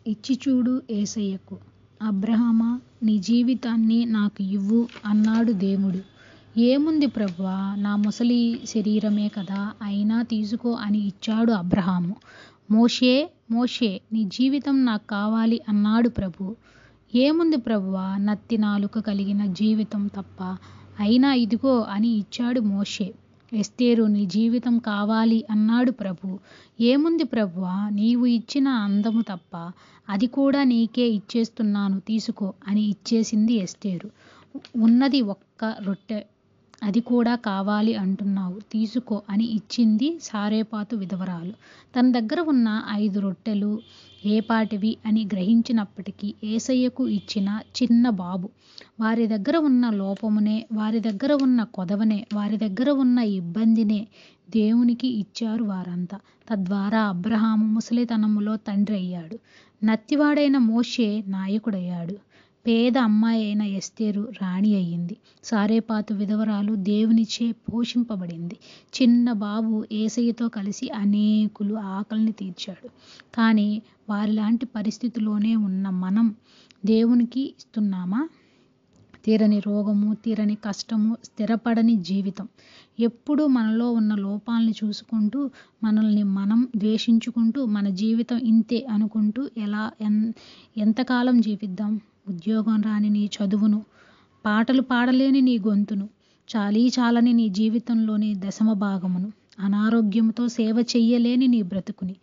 ఇచ్చి చూడు యేసయ్యకు. అబ్రహామా, నీ జీవితాన్ని నాకు ఇవ్వు అన్నాడు దేవుడు. ఏముంది ప్రభువా, నా ముసలి శరీరమే కదా, అయినా తీసుకో అని ఇచ్చాడు అబ్రహాము. మోషే, మోషే, నీ జీవితం నాకు కావాలి అన్నాడు ప్రభు. ఏముంది ప్రభువా, నత్తి నాలుక కలిగిన జీవితం తప్ప, అయినా ఇదిగో అని ఇచ్చాడు మోషే. ఎస్తేరు, నీ జీవితం కావాలి అన్నాడు ప్రభు. ఏముంది ప్రభువా, నీవు ఇచ్చిన అందము తప్ప, అది కూడా నీకే ఇచ్చేస్తున్నాను తీసుకో అని ఇచ్చేసింది ఎస్తేరు. ఉన్నది ఒక్క రొట్టె, అది కూడా కావాలి అంటున్నావు, తీసుకో అని ఇచ్చింది సారేపాతు విధవరాలు. తన దగ్గర ఉన్న 5 రొట్టెలు ఏపాటివి అని గ్రహించినప్పటికీ యేసయ్యకు ఇచ్చిన చిన్న బాబు. వారి దగ్గర ఉన్న లోపమునే, వారి దగ్గర ఉన్న కొదవనే, వారి దగ్గర ఉన్న ఇబ్బందినే దేవునికి ఇచ్చారు వారంతా. తద్వారా అబ్రహాము ముసలితనములో తండ్రి అయ్యాడు. నత్తివాడైన మోషే నాయకుడయ్యాడు. పేద అమ్మాయి అయిన ఎస్తేరు రాణి అయ్యింది. సారేపాతు విధవరాలు దేవునిచే పోషింపబడింది. చిన్న బాబు యేసయ్యతో కలిసి అనేకులు ఆకలిని తీర్చాడు. కానీ వారిలాంటి పరిస్థితిలోనే ఉన్న మనం దేవునికి ఇస్తున్నామా? తీరని రోగము, తీరని కష్టము, స్థిరపడని జీవితం. ఎప్పుడూ మనలో ఉన్న లోపాలని చూసుకుంటూ, మనల్ని మనం ద్వేషించుకుంటూ, మన జీవితం ఇంతే అనుకుంటూ ఎంతకాలం జీవిద్దాం? ఉద్యోగం రాని నీ చదువును, పాటలు పాడలేని నీ గొంతును, చాలని నీ జీవితంలోని 10వ భాగమును, అనారోగ్యంతో సేవ చెయ్యలేని నీ బ్రతుకుని,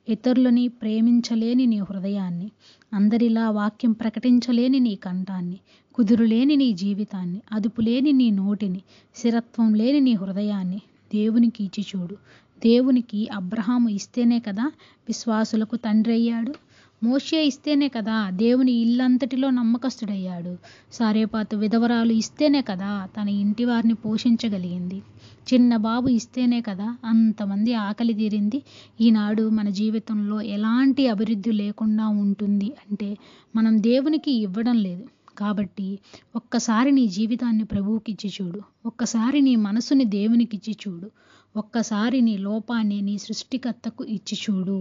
ఇతరులని ప్రేమించలేని నీ హృదయాన్ని, అందరిలా వాక్యం ప్రకటించలేని నీ కంఠాన్ని, కుదురులేని నీ జీవితాన్ని, అదుపులేని నీ నోటిని, స్థిరత్వం లేని నీ హృదయాన్ని దేవునికి ఇచ్చి చూడు. దేవునికి అబ్రహాము ఇస్తేనే కదా విశ్వాసులకు తండ్రి అయ్యాడు. మోషే ఇస్తేనే కదా దేవుని ఇల్లంతటిలో నమ్మకస్తుడయ్యాడు. సారేపాతు విధవరాలు ఇస్తేనే కదా తన ఇంటి వారిని పోషించగలిగింది. చిన్న బాబు ఇస్తేనే కదా అంతమంది ఆకలి తీరింది. ఈనాడు మన జీవితంలో ఎలాంటి అభివృద్ధి లేకుండా ఉంటుంది అంటే మనం దేవునికి ఇవ్వడం లేదు. కాబట్టి ఒక్కసారి నీ జీవితాన్ని ప్రభువుకి ఇచ్చి చూడు. ఒక్కసారి నీ మనసుని దేవునికి ఇచ్చి చూడు. ఒక్కసారి నీ లోపాన్ని నీ సృష్టికర్తకు ఇచ్చి చూడు.